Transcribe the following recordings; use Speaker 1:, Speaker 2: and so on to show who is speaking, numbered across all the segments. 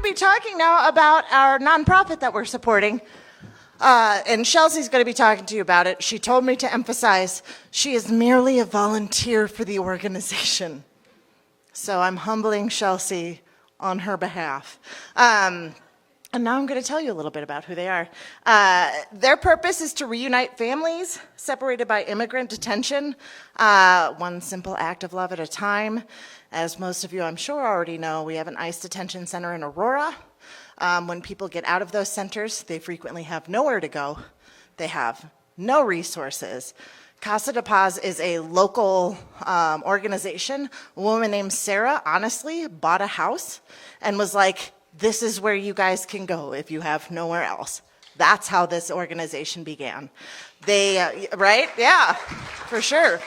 Speaker 1: be talking now about our nonprofit that we're supporting. And Shelsea's going to be talking to you about it. She told me to emphasize she is merely a volunteer for the organization. So I'm humbling Shelsea on her behalf. And now I'm going to tell you a little bit about who they are. Their purpose is to reunite families separated by immigrant detention, one simple act of love at a time. As most of you, I'm sure, already know, we have an ICE detention center in Aurora. When people get out of those centers, they frequently have nowhere to go. They have no resources. Casa De Paz is a local organization. A woman named Sarah, honestly, bought a house and was like, this is where you guys can go if you have nowhere else. That's how this organization began. They, right? Yeah, for sure.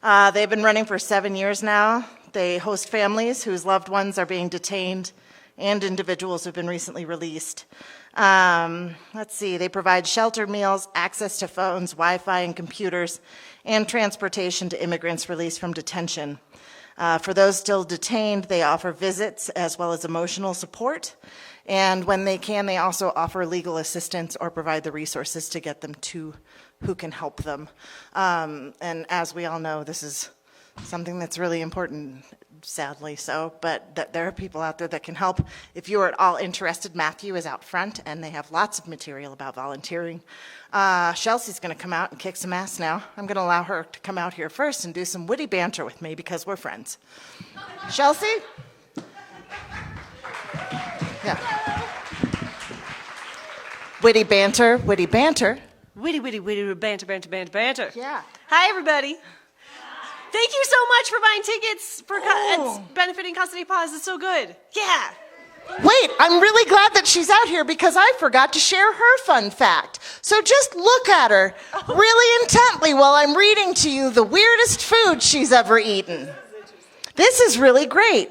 Speaker 1: They've been running for 7 years now. They host families whose loved ones are being detained and individuals who have been recently released. Let's see, they provide shelter, meals, access to phones, Wi-Fi, and computers, and transportation to immigrants released from detention. For those still detained, they offer visits as well as emotional support. And when they can, they also offer legal assistance or provide the resources to get them to who can help them. And as we all know, this is something that's really important, sadly so, but that there are people out there that can help. If you are at all interested, Matthew is out front, and they have lots of material about volunteering. Shelsea's going to come out and kick some ass now. I'm going to allow her to come out here first and do some witty banter with me because we're friends. Shelsea? Yeah. Witty banter, witty banter.
Speaker 2: Witty, banter, banter, banter, banter.
Speaker 1: Yeah.
Speaker 2: Hi, everybody. Thank you so much for buying tickets for and benefiting Casa De Paz. It's so good. Yeah.
Speaker 1: Wait, I'm really glad that she's out here because I forgot to share her fun fact. So just look at her really intently while I'm reading to you the weirdest food she's ever eaten. This is really great.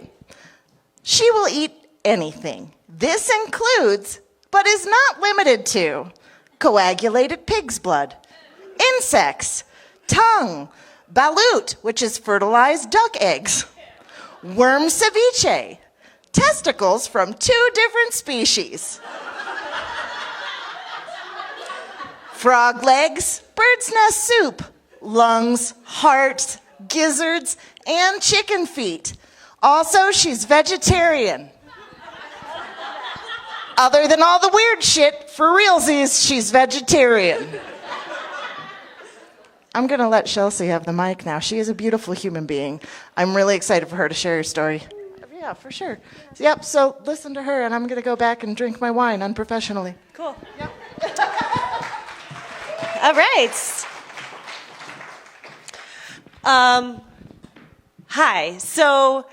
Speaker 1: She will eat anything. This includes, but is not limited to, coagulated pig's blood, insects, tongue, balut, which is fertilized duck eggs, worm ceviche, testicles from 2 different species, frog legs, bird's nest soup, lungs, hearts, gizzards, and chicken feet. Also, she's vegetarian. Other than all the weird shit, for realsies, she's vegetarian. I'm going to let Shelsea have the mic now. She is a beautiful human being. I'm really excited for her to share her story. Yeah, for sure. Yep, so listen to her, and I'm going to go back and drink my wine unprofessionally.
Speaker 2: Cool.
Speaker 1: Yep.
Speaker 2: All right. Hi. So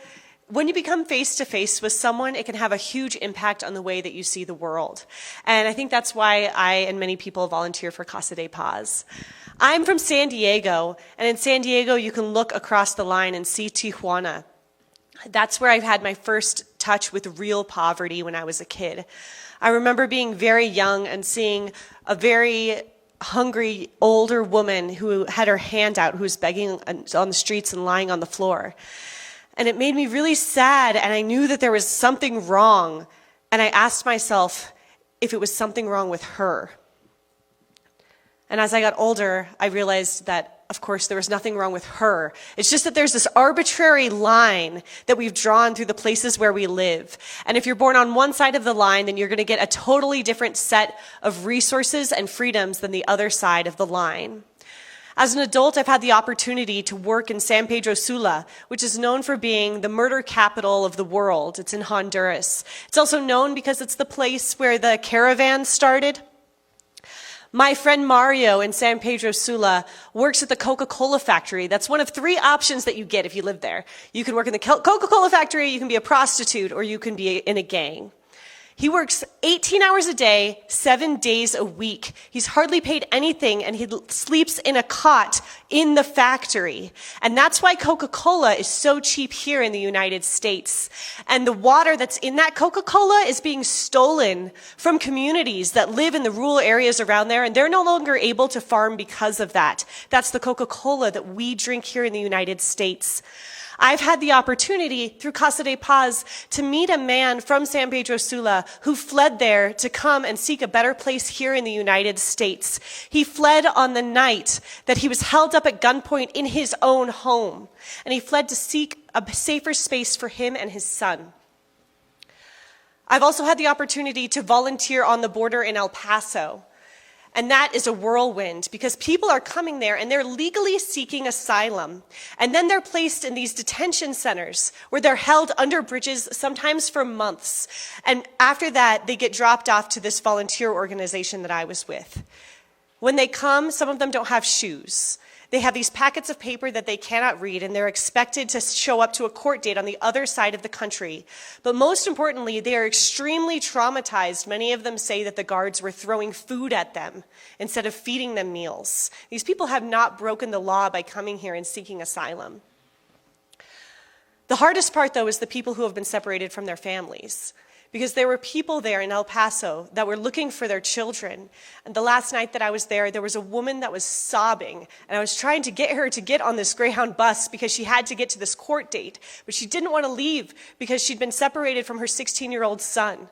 Speaker 2: when you become face-to-face with someone, it can have a huge impact on the way that you see the world. And I think that's why I and many people volunteer for Casa De Paz. I'm from San Diego, and in San Diego, you can look across the line and see Tijuana. That's where I've had my first touch with real poverty when I was a kid. I remember being very young and seeing a very hungry older woman who had her hand out, who was begging on the streets and lying on the floor. And it made me really sad, and I knew that there was something wrong. And I asked myself if it was something wrong with her. And as I got older, I realized that, of course, there was nothing wrong with her. It's just that there's this arbitrary line that we've drawn through the places where we live. And if you're born on one side of the line, then you're going to get a totally different set of resources and freedoms than the other side of the line. As an adult, I've had the opportunity to work in San Pedro Sula, which is known for being the murder capital of the world. It's in Honduras. It's also known because it's the place where the caravan started. My friend Mario in San Pedro Sula works at the Coca-Cola factory. That's one of 3 options that you get if you live there. You can work in the Coca-Cola factory, you can be a prostitute, or you can be in a gang. He works 18 hours a day, 7 days a week. He's hardly paid anything, and he sleeps in a cot in the factory. And that's why Coca-Cola is so cheap here in the United States. And the water that's in that Coca-Cola is being stolen from communities that live in the rural areas around there, and they're no longer able to farm because of that. That's the Coca-Cola that we drink here in the United States. I've had the opportunity through Casa De Paz to meet a man from San Pedro Sula who fled there to come and seek a better place here in the United States. He fled on the night that he was held up at gunpoint in his own home, and he fled to seek a safer space for him and his son. I've also had the opportunity to volunteer on the border in El Paso. And that is a whirlwind because people are coming there and they're legally seeking asylum. And then they're placed in these detention centers where they're held under bridges, sometimes for months. And after that, they get dropped off to this volunteer organization that I was with. When they come, some of them don't have shoes. They have these packets of paper that they cannot read, and they're expected to show up to a court date on the other side of the country. But most importantly, they are extremely traumatized. Many of them say that the guards were throwing food at them instead of feeding them meals. These people have not broken the law by coming here and seeking asylum. The hardest part, though, is the people who have been separated from their families. Because there were people there in El Paso that were looking for their children. And the last night that I was there was a woman that was sobbing. And I was trying to get her to get on this Greyhound bus because she had to get to this court date. But she didn't want to leave because she'd been separated from her 16-year-old son.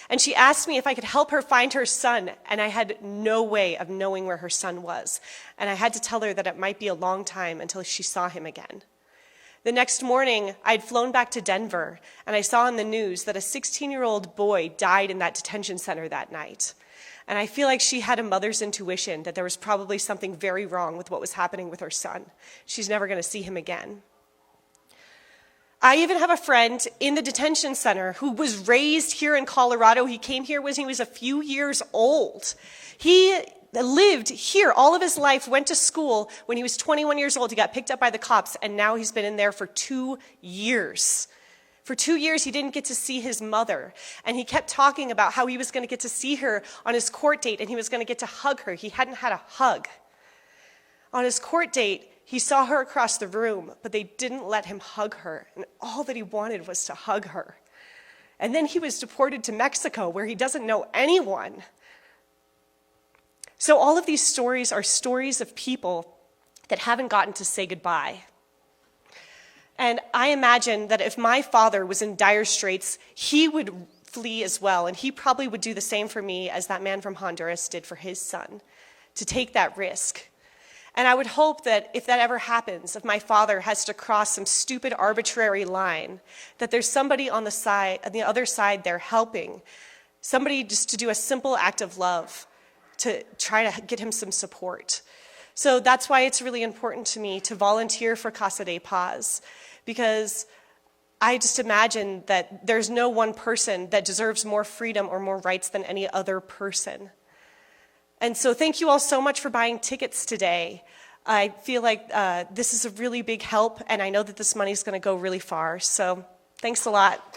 Speaker 2: And she asked me if I could help her find her son. And I had no way of knowing where her son was. And I had to tell her that it might be a long time until she saw him again. The next morning, I'd flown back to Denver, and I saw in the news that a 16-year-old boy died in that detention center that night. And I feel like she had a mother's intuition that there was probably something very wrong with what was happening with her son. She's never going to see him again. I even have a friend in the detention center who was raised here in Colorado. He came here when he was a few years old. He lived here all of his life, went to school. When he was 21 years old, he got picked up by the cops, and now he's been in there for 2 years. For 2 years, he didn't get to see his mother, and he kept talking about how he was going to get to see her on his court date, and he was going to get to hug her. He hadn't had a hug. On his court date, he saw her across the room, but they didn't let him hug her, and all that he wanted was to hug her. And then he was deported to Mexico, where he doesn't know anyone. So all of these stories are stories of people that haven't gotten to say goodbye. And I imagine that if my father was in dire straits, he would flee as well. And he probably would do the same for me as that man from Honduras did for his son, to take that risk. And I would hope that if that ever happens, if my father has to cross some stupid arbitrary line, that there's somebody on the other side there helping, somebody just to do a simple act of love, to try to get him some support. So that's why it's really important to me to volunteer for Casa De Paz, because I just imagine that there's no one person that deserves more freedom or more rights than any other person. And so thank you all so much for buying tickets today. I feel like this is a really big help, and I know that this money is going to go really far. So thanks a lot.